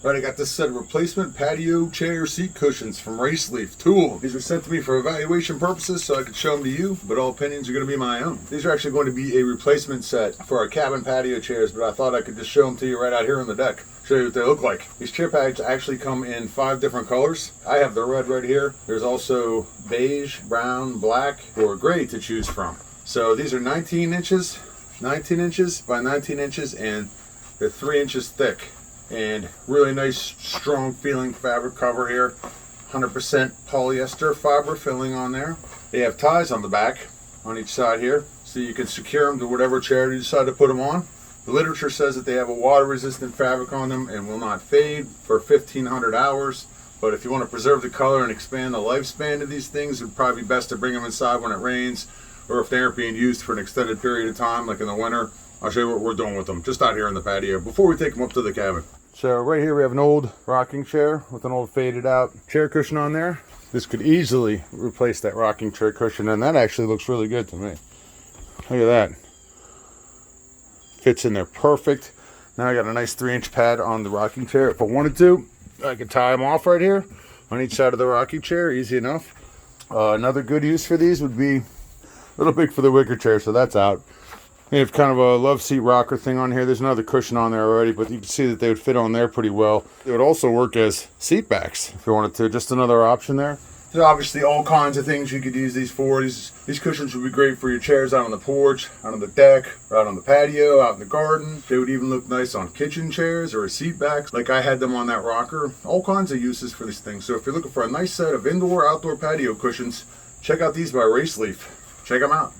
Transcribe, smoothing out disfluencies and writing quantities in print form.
Right, I got this set of replacement patio chair seat cushions from Raceleaf. Two of them. These were sent to me for evaluation purposes so I could show them to you, but all opinions are going to be my own. These are actually going to be a replacement set for our cabin patio chairs, but I thought I could just show them to you right out here on the deck. Show you what they look like. These chair pads actually come in 5 different colors. I have the red right here. There's also beige, brown, black, or gray to choose from. So these are 19 inches by 19 inches, and they're 3 inches thick. And really nice, strong feeling fabric cover here. 100% polyester fiber filling on there. They have ties on the back on each side here, so you can secure them to whatever chair you decide to put them on. The literature says that they have a water-resistant fabric on them and will not fade for 1,500 hours. But if you want to preserve the color and expand the lifespan of these things, it would probably be best to bring them inside when it rains, or if they aren't being used for an extended period of time, like in the winter. I'll show you what we're doing with them, just out here in the patio, before we take them up to the cabin. So right here we have an old rocking chair with an old faded out chair cushion on there. This could easily replace that rocking chair cushion, and that actually looks really good to me. Look at that. Fits in there perfect. Now I got a nice 3-inch pad on the rocking chair. If I wanted to, I could tie them off right here on each side of the rocking chair, easy enough. Another good use for these would be a little big for the wicker chair, so that's out. They have kind of a love seat rocker thing on here. There's another cushion on there already, but you can see that they would fit on there pretty well. They would also work as seat backs if you wanted to. Just another option there. There's obviously all kinds of things you could use these for. These cushions would be great for your chairs out on the porch, out on the deck, or out on the patio, out in the garden. They would even look nice on kitchen chairs or seat backs, like I had them on that rocker. All kinds of uses for these things. So if you're looking for a nice set of indoor, outdoor patio cushions, check out these by Raceleaf. Check them out.